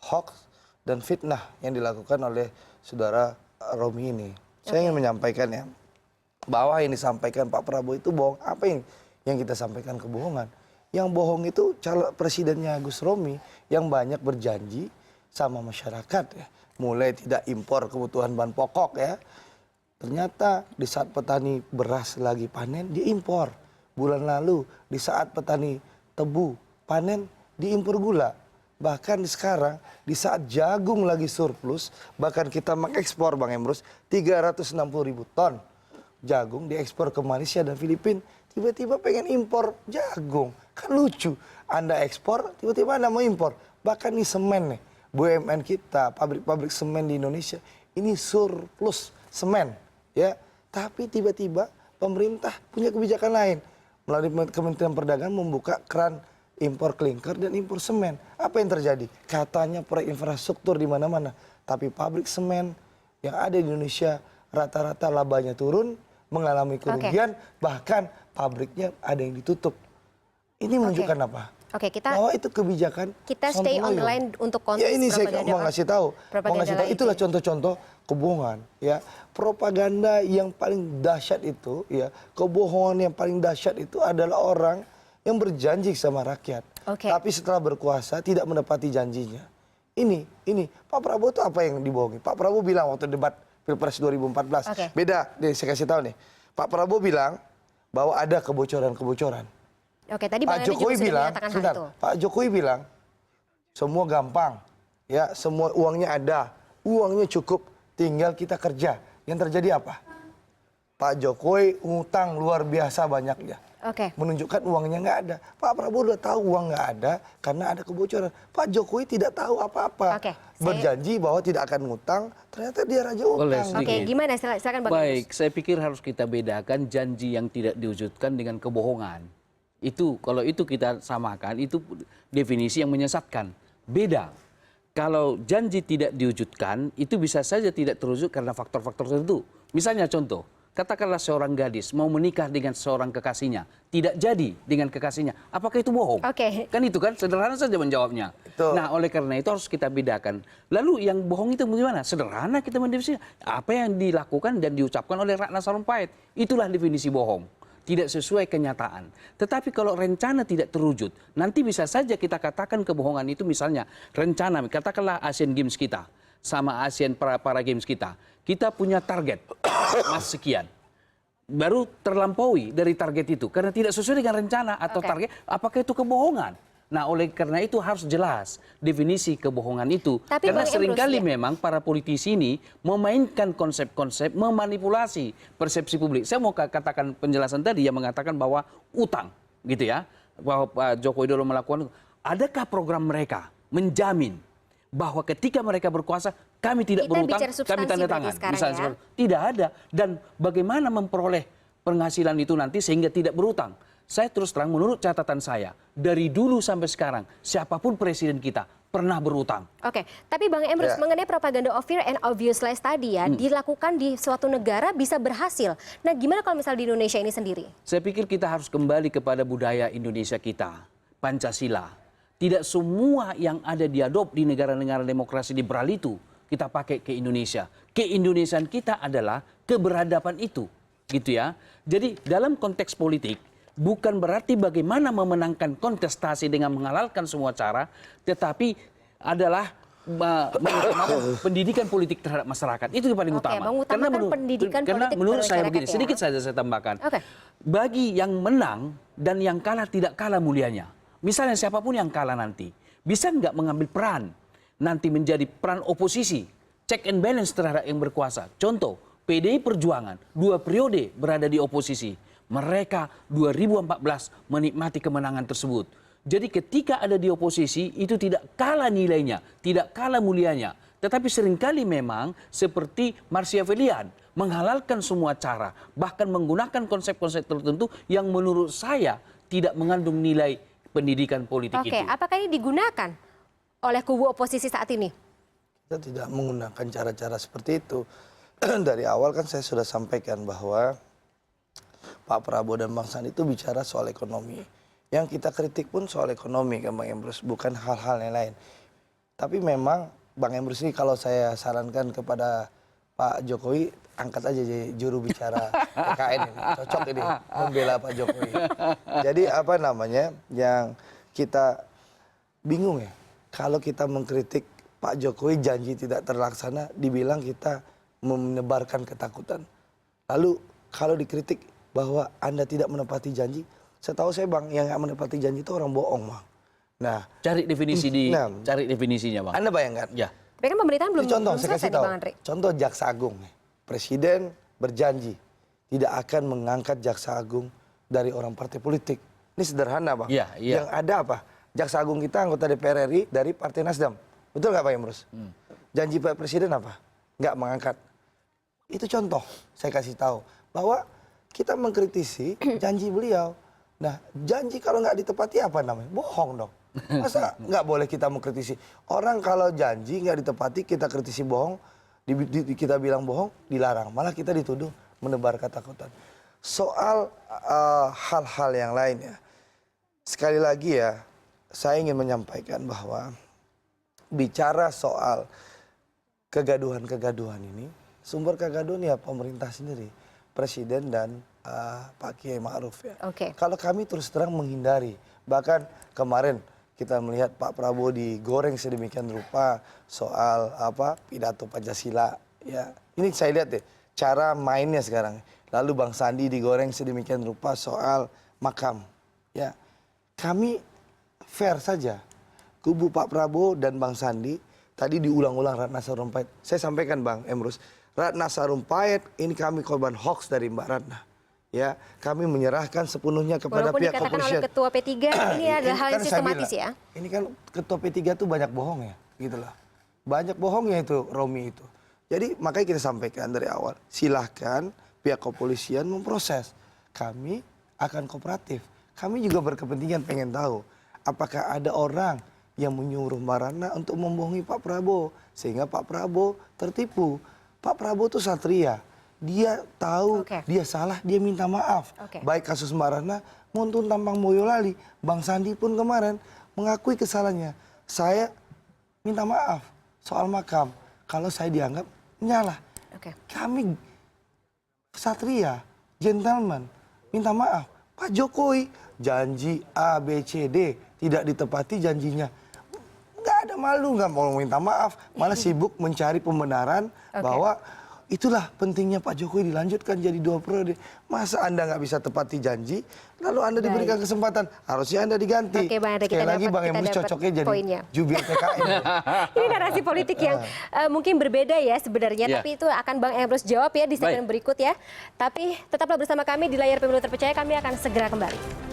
hoax, dan fitnah yang dilakukan oleh saudara Romi ini. Saya ingin menyampaikan ya, bahwa yang disampaikan Pak Prabowo itu bohong. Apa yang kita sampaikan kebohongan? Yang bohong itu calon presidennya Gus Romi yang banyak berjanji sama masyarakat ya. Mulai tidak impor kebutuhan bahan pokok ya. Ternyata di saat petani beras lagi panen diimpor. Bulan lalu di saat petani tebu panen diimpor gula. Bahkan sekarang di saat jagung lagi surplus, bahkan kita mengekspor Bang Emrus 360.000 ton. Jagung diekspor ke Malaysia dan Filipina, tiba-tiba pengen impor jagung. Kan lucu, Anda ekspor, tiba-tiba Anda mau impor. Bahkan nih semen nih, BUMN kita, pabrik-pabrik semen di Indonesia, ini surplus semen. Ya, tapi tiba-tiba pemerintah punya kebijakan lain. Melalui Kementerian Perdagangan membuka keran impor klinker dan impor semen. Apa yang terjadi? Katanya proyek infrastruktur di mana-mana. Tapi pabrik semen yang ada di Indonesia rata-rata labanya turun, mengalami kerugian, bahkan pabriknya ada yang ditutup. Ini menunjukkan apa? Oke, bahwa itu kebijakan kita stay on the line untuk konteks ya ini saya mau ngasih tahu itulah contoh-contoh kebohongan ya, propaganda yang paling dahsyat itu ya, kebohongan yang paling dahsyat itu adalah orang yang berjanji sama rakyat tapi setelah berkuasa tidak menepati janjinya. Ini Pak Prabowo itu apa yang dibohongi? Pak Prabowo bilang waktu debat Pilpres 2014 beda nih, saya kasih tahu nih, Pak Prabowo bilang bahwa ada kebocoran-kebocoran. Oke, tadi Pak Jokowi bilang, Pak Jokowi bilang semua gampang, ya semua uangnya ada, uangnya cukup, tinggal kita kerja. Yang terjadi apa? Pak Jokowi ngutang luar biasa banyaknya, menunjukkan uangnya nggak ada. Pak Prabowo udah tahu uang nggak ada karena ada kebocoran. Pak Jokowi tidak tahu apa-apa, berjanji bahwa tidak akan ngutang, ternyata dia raja utang. Gimana? Silakan Bang. Baik, saya pikir harus kita bedakan janji yang tidak diwujudkan dengan kebohongan. Itu kalau itu kita samakan, itu definisi yang menyesatkan. Beda. Kalau janji tidak diwujudkan, itu bisa saja tidak terwujud karena faktor-faktor tertentu. Misalnya contoh, katakanlah seorang gadis mau menikah dengan seorang kekasihnya, tidak jadi dengan kekasihnya. Apakah itu bohong? Kan itu kan sederhana saja menjawabnya. Nah, oleh karena itu harus kita bedakan. Lalu yang bohong itu bagaimana? Sederhana kita mendefinisikan. Apa yang dilakukan dan diucapkan oleh Ratna Sarumpait, itulah definisi bohong. Tidak sesuai kenyataan. Tetapi kalau rencana tidak terwujud, nanti bisa saja kita katakan kebohongan itu misalnya rencana, katakanlah Asian Games kita sama Asian Para Games kita punya target emas sekian. Baru terlampaui dari target itu karena tidak sesuai dengan rencana atau target, apakah itu kebohongan? Nah, oleh karena itu harus jelas definisi kebohongan itu. Karena seringkali memang para politisi ini memainkan konsep-konsep, memanipulasi persepsi publik. Saya mau katakan penjelasan tadi yang mengatakan bahwa utang, gitu ya, bahwa Pak Joko Widodo melakukan. Adakah program mereka menjamin bahwa ketika mereka berkuasa kami tidak berutang, kami tanda tangan? Misalnya tidak ada. Dan bagaimana memperoleh penghasilan itu nanti sehingga tidak berutang? Saya terus terang, menurut catatan saya, dari dulu sampai sekarang, siapapun presiden kita pernah berutang. Tapi Bang Emrus, mengenai propaganda of fear and obvious lies tadi ya, dilakukan di suatu negara bisa berhasil. Nah, gimana kalau misalnya di Indonesia ini sendiri? Saya pikir kita harus kembali kepada budaya Indonesia kita, Pancasila. Tidak semua yang ada diadop di negara-negara demokrasi liberal itu kita pakai ke Indonesia. Keindonesiaan kita adalah keberadaban itu, gitu ya. Jadi dalam konteks politik, bukan berarti bagaimana memenangkan kontestasi dengan menghalalkan semua cara, tetapi adalah pendidikan politik terhadap masyarakat. Itu yang paling utama. Karena menurut saya begini, sedikit saja saya tambahkan. Bagi yang menang dan yang kalah tidak kalah mulianya. Misalnya siapapun yang kalah nanti, bisa nggak mengambil peran nanti menjadi peran oposisi, check and balance terhadap yang berkuasa. Contoh, PDI Perjuangan 2 periode berada di oposisi. Mereka 2014 menikmati kemenangan tersebut. Jadi ketika ada di oposisi itu tidak kalah nilainya, tidak kalah mulianya. Tetapi seringkali memang seperti Marcia Felian menghalalkan semua cara, bahkan menggunakan konsep-konsep tertentu yang menurut saya tidak mengandung nilai pendidikan politik itu. Apakah ini digunakan oleh kubu oposisi saat ini? Kita tidak menggunakan cara-cara seperti itu. Dari awal kan saya sudah sampaikan bahwa Pak Prabowo dan Bang Sandi itu bicara soal ekonomi. Yang kita kritik pun soal ekonomi kan Bang Emrus, bukan hal-hal yang lain. Tapi memang Bang Emrus ini kalau saya sarankan kepada Pak Jokowi, angkat aja jadi juru bicara PKN ini. Cocok ini membela Pak Jokowi. Jadi apa namanya yang kita bingung ya, kalau kita mengkritik Pak Jokowi janji tidak terlaksana, dibilang kita menebarkan ketakutan. Lalu kalau dikritik bahwa Anda tidak menepati janji, setahu saya Bang, yang nggak menepati janji itu orang bohong Bang. Nah, cari definisinya Bang. Anda bayangkan? Ya. Tapi kan pemerintahan belum saya kasih tahu. Contoh Jaksa Agung, Presiden berjanji tidak akan mengangkat Jaksa Agung dari orang partai politik. Ini sederhana Bang. Yang ada apa? Jaksa Agung kita anggota DPR RI dari Partai Nasdem. Betul nggak Pak Emrus? Janji Pak Presiden apa? Nggak mengangkat. Itu contoh saya kasih tahu bahwa kita mengkritisi janji beliau. Nah, janji kalau nggak ditepati apa namanya? Bohong dong. Masa nggak boleh kita mengkritisi? Orang kalau janji nggak ditepati, kita kritisi bohong, kita bilang bohong, dilarang. Malah kita dituduh menebar ketakutan. Soal hal-hal yang lainnya, sekali lagi ya, saya ingin menyampaikan bahwa bicara soal kegaduhan-kegaduhan ini, sumber kegaduhan ya pemerintah sendiri, Presiden dan Pak Kiai Ma'ruf ya. Kalau kami terus terang menghindari, bahkan kemarin kita melihat Pak Prabowo digoreng sedemikian rupa soal pidato Pancasila ya. Ini saya lihat deh cara mainnya sekarang. Lalu Bang Sandi digoreng sedemikian rupa soal makam ya. Kami fair saja. Kubu Pak Prabowo dan Bang Sandi tadi diulang-ulang Ratna Sarumpait. Saya sampaikan Bang Emrus, Ratna Sarumpait ini kami korban hoax dari Mbak Ratna. Ya, kami menyerahkan sepenuhnya kepada Walaupun pihak dikatakan kepolisian. oleh Ketua P3 ini adalah hal yang kan sistematis ya. Ini kan Ketua P3 tuh banyak bohong ya, gitulah. Banyak bohongnya itu Romi itu. Jadi makanya kita sampaikan dari awal, silahkan pihak kepolisian memproses. Kami akan kooperatif. Kami juga berkepentingan pengen tahu apakah ada orang yang menyuruh Mbak Ratna untuk membohongi Pak Prabowo sehingga Pak Prabowo tertipu. Pak Prabowo itu satria. Dia tahu dia salah, dia minta maaf. Baik kasus Mbak Ratna maupun Tampang Boyolali, Bang Sandi pun kemarin mengakui kesalahannya. Saya minta maaf soal makam. Kalau saya dianggap menyalah. Kami satria, gentleman, minta maaf. Pak Jokowi janji A, B, C, D tidak ditepati janjinya. Nggak ada malu, nggak mau minta maaf. Malah sibuk mencari pembenaran bahwa itulah pentingnya Pak Jokowi dilanjutkan jadi 2 periode. Masa Anda nggak bisa tepati janji, lalu Anda diberikan kesempatan, harusnya Anda diganti. Bang Andre, Sekali lagi Bang Emrus cocoknya jadi jubir PKN. Ini narasi politik yang mungkin berbeda ya sebenarnya, tapi itu akan Bang Emrus jawab ya di segmen berikut ya. Tapi tetaplah bersama kami di layar Pemilu Terpercaya, kami akan segera kembali.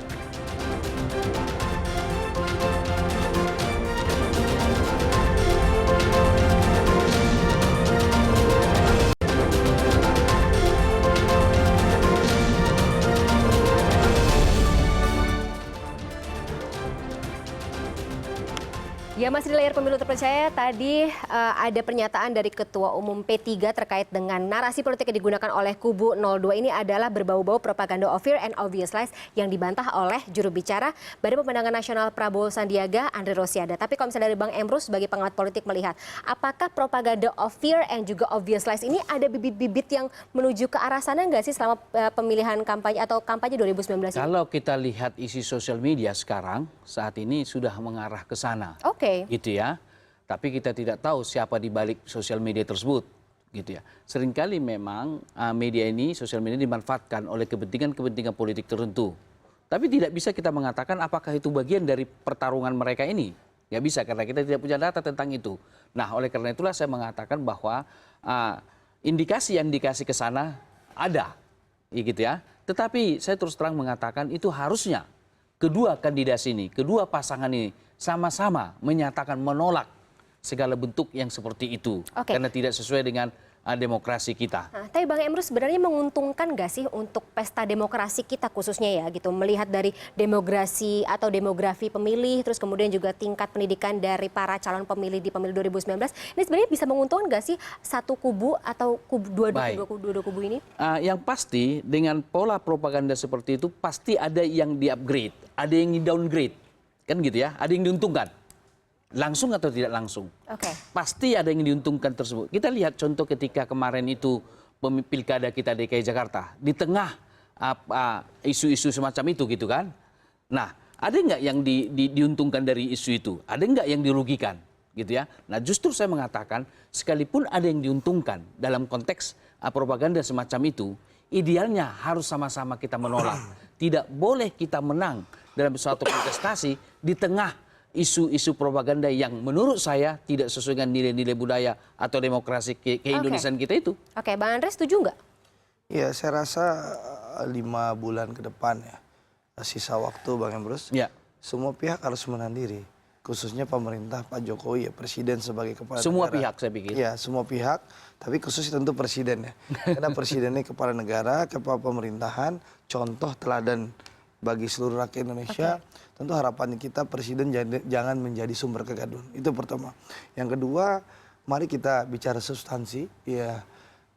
Ya, masih di layar Pemilu Terpercaya. Tadi ada pernyataan dari Ketua Umum P3 terkait dengan narasi politik yang digunakan oleh kubu 02 ini adalah berbau-bau propaganda of fear and obvious lies yang dibantah oleh juru bicara Badan Pemenangan Nasional Prabowo Sandiaga, Andre Rosiada. Tapi kalau misalnya dari Bang Emrus sebagai pengamat politik melihat, apakah propaganda of fear and juga obvious lies ini ada bibit-bibit yang menuju ke arah sana nggak sih selama pemilihan kampanye atau kampanye 2019 ini? Kalau kita lihat isi sosial media sekarang, saat ini sudah mengarah ke sana. Gitu ya. Tapi kita tidak tahu siapa di balik sosial media tersebut, gitu ya. Seringkali memang media ini, sosial media dimanfaatkan oleh kepentingan-kepentingan politik tertentu. Tapi tidak bisa kita mengatakan apakah itu bagian dari pertarungan mereka ini. Nggak bisa karena kita tidak punya data tentang itu. Nah, oleh karena itulah saya mengatakan bahwa indikasi-indikasi ke sana ada, gitu ya. Tetapi saya terus terang mengatakan itu harusnya kedua kandidat ini, kedua pasangan ini sama-sama menyatakan menolak segala bentuk yang seperti itu. Karena tidak sesuai dengan demokrasi kita. Nah, tapi Bang Emrus sebenarnya menguntungkan nggak sih untuk pesta demokrasi kita khususnya ya gitu, melihat dari demografi atau demografi pemilih, terus kemudian juga tingkat pendidikan dari para calon pemilih di pemilu 2019, ini sebenarnya bisa menguntungkan nggak sih satu kubu atau dua kubu ini? Yang pasti dengan pola propaganda seperti itu pasti ada yang di-upgrade, ada yang di-downgrade, kan gitu ya, ada yang diuntungkan. Langsung atau tidak langsung, pasti ada yang diuntungkan tersebut. Kita lihat contoh ketika kemarin itu pilkada kita DKI Jakarta, di tengah isu-isu semacam itu gitu kan. Nah, ada nggak yang diuntungkan dari isu itu? Ada nggak yang dirugikan gitu ya? Nah, justru saya mengatakan sekalipun ada yang diuntungkan dalam konteks propaganda semacam itu, idealnya harus sama-sama kita menolak. Tidak boleh kita menang dalam suatu kontestasi di tengah isu-isu propaganda yang menurut saya tidak sesuai dengan nilai-nilai budaya atau demokrasi ke-Indonesiaan kita itu. Bang Andre setuju nggak? Ya, saya rasa 5 bulan ke depan ya, sisa waktu Bang Emrus, semua pihak harus menahan diri. Khususnya pemerintah, Pak Jokowi ya, Presiden sebagai kepala negara. Semua pihak saya pikir. Ya, semua pihak, tapi khusus tentu Presiden ya. Karena Presiden ini kepala negara, kepala pemerintahan, contoh teladan bagi seluruh rakyat Indonesia. Tentu harapan kita Presiden jangan menjadi sumber kegaduhan. Itu pertama. Yang kedua, mari kita bicara substansi. Ya,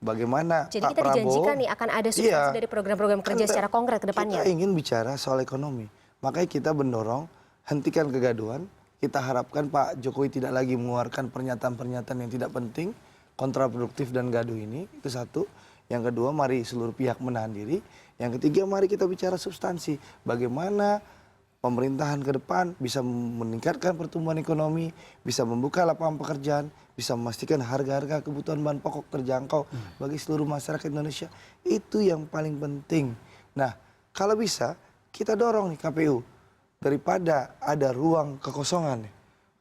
bagaimana Jadi Pak kita Prabowo. dijanjikan nih akan ada substansi dari program-program kerja secara konkret ke depannya. Kita ingin bicara soal ekonomi. Makanya kita mendorong hentikan kegaduhan. Kita harapkan Pak Jokowi tidak lagi mengeluarkan pernyataan-pernyataan yang tidak penting, kontraproduktif dan gaduh ini. Itu satu. Yang kedua, mari seluruh pihak menahan diri. Yang ketiga, mari kita bicara substansi. Bagaimana pemerintahan ke depan bisa meningkatkan pertumbuhan ekonomi, bisa membuka lapangan pekerjaan, bisa memastikan harga-harga kebutuhan bahan pokok terjangkau bagi seluruh masyarakat Indonesia. Itu yang paling penting. Nah, kalau bisa kita dorong nih KPU. Daripada ada ruang kekosongan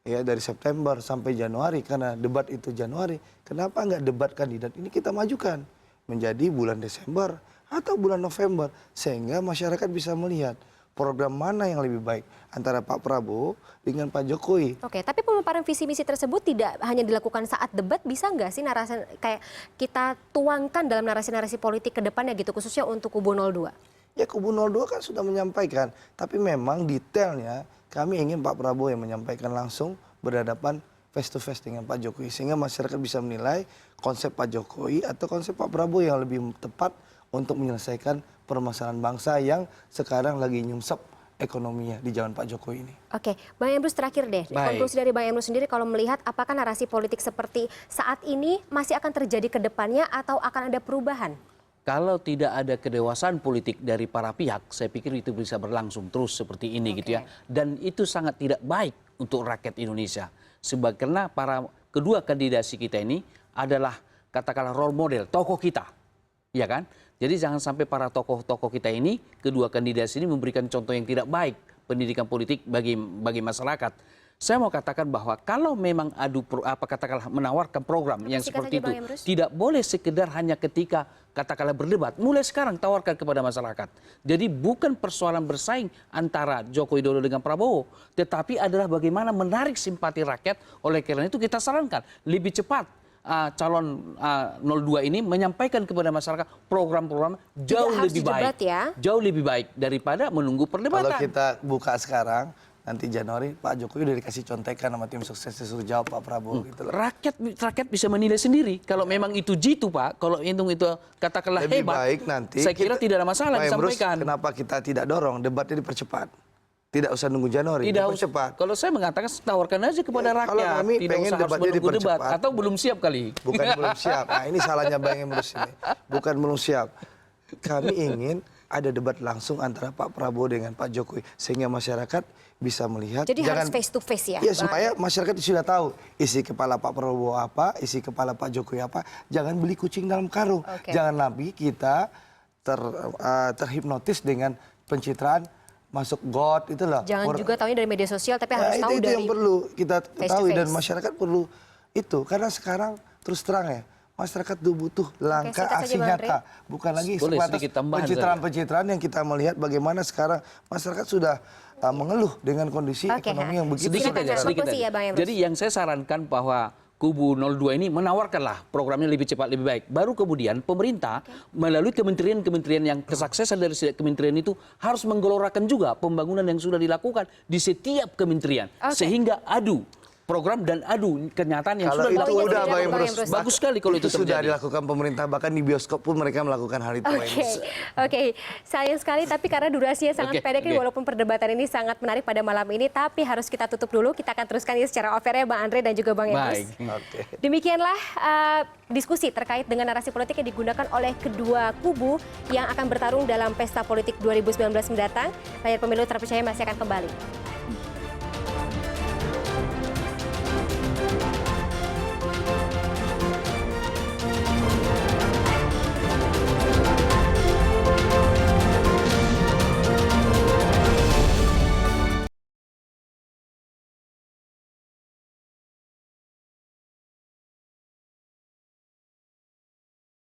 ya dari September sampai Januari, karena debat itu Januari, kenapa nggak debat kandidat ini kita majukan menjadi bulan Desember atau bulan November, sehingga masyarakat bisa melihat program mana yang lebih baik antara Pak Prabowo dengan Pak Jokowi. Oke, tapi pemaparan visi misi tersebut tidak hanya dilakukan saat debat, bisa nggak sih narasi kayak kita tuangkan dalam narasi-narasi politik ke depannya gitu, khususnya untuk kubu 02? Ya kubu 02 kan sudah menyampaikan, tapi memang detailnya kami ingin Pak Prabowo yang menyampaikan langsung berhadapan face to face dengan Pak Jokowi, sehingga masyarakat bisa menilai konsep Pak Jokowi atau konsep Pak Prabowo yang lebih tepat untuk menyelesaikan permasalahan bangsa yang sekarang lagi nyungsep ekonominya di zaman Pak Jokowi ini. Oke, Bang Emrus terakhir deh. Konklusi dari Bang Emrus sendiri kalau melihat apakah narasi politik seperti saat ini masih akan terjadi ke depannya atau akan ada perubahan? Kalau tidak ada kedewasaan politik dari para pihak, saya pikir itu bisa berlangsung terus seperti ini gitu ya. Dan itu sangat tidak baik untuk rakyat Indonesia. Sebab karena para kedua kandidasi kita ini adalah katakanlah role model, tokoh kita. Ya kan? Jadi jangan sampai para tokoh-tokoh kita ini, kedua kandidasi ini memberikan contoh yang tidak baik pendidikan politik bagi masyarakat. Saya mau katakan bahwa kalau memang katakanlah menawarkan program yang seperti itu, tidak boleh sekedar hanya ketika katakanlah berdebat. Mulai sekarang tawarkan kepada masyarakat. Jadi bukan persoalan bersaing antara Joko Widodo dengan Prabowo, tetapi adalah bagaimana menarik simpati rakyat. Oleh karena itu kita sarankan lebih cepat calon 02 ini menyampaikan kepada masyarakat program-program jauh lebih baik, jauh lebih baik daripada menunggu perdebatan. Kalau kita buka sekarang, nanti Januari Pak Jokowi udah dikasih contekan sama tim sukses disuruh jawab Pak Prabowo gitu loh. Rakyat bisa menilai sendiri kalau memang itu jitu Pak, kalau itu katakanlah lebih hebat. Baik nanti saya kira tidak ada masalah disampaikan. Kenapa kita tidak dorong debatnya dipercepat? Tidak usah nunggu Januari, dipercepat. Kalau saya mengatakan tawarkan aja kepada rakyat. Kalau kami tidak pengen debatnya dipercepat. Debat, atau belum siap kali. Bukan belum siap. Nah ini salahnya Bang Emrus ini. Bukan belum siap. Kami ingin ada debat langsung antara Pak Prabowo dengan Pak Jokowi, sehingga masyarakat bisa melihat. Jadi harus face to face ya? Iya, supaya masyarakat sudah tahu isi kepala Pak Prabowo apa, isi kepala Pak Jokowi apa. Jangan beli kucing dalam karung. Jangan lagi kita terhipnotis dengan pencitraan masuk God itu loh. Jangan juga tahunya dari media sosial, tapi harus tahu itu dari yang perlu kita ketahui dan masyarakat perlu itu, karena sekarang terus terang ya, masyarakat itu butuh langkah aksi nyata, bukan lagi sebatas pencitraan-pencitraan yang kita melihat bagaimana sekarang masyarakat sudah mengeluh dengan kondisi ekonomi yang begitu. Sedikit aja. Jadi yang saya sarankan bahwa kubu 02 ini menawarkanlah programnya lebih cepat, lebih baik. Baru kemudian pemerintah melalui kementerian-kementerian yang kesuksesan dari kementerian itu harus menggelorakan juga pembangunan yang sudah dilakukan di setiap kementerian. Sehingga adu program dan adu kenyataan yang kalau sudah itu udah Bang Emrus, bagus sekali kalau itu sudah terjadi. Dilakukan pemerintah, bahkan di bioskop pun mereka melakukan hal itu. Oke, sayang sekali tapi karena durasinya sangat pendek, walaupun perdebatan ini sangat menarik pada malam ini, tapi harus kita tutup dulu. Kita akan teruskan ini secara off-air ya Bang Andre dan juga Bang Emrus. Demikianlah diskusi terkait dengan narasi politik yang digunakan oleh kedua kubu yang akan bertarung dalam pesta politik 2019 mendatang. Layar Pemilu Terpercaya masih akan kembali.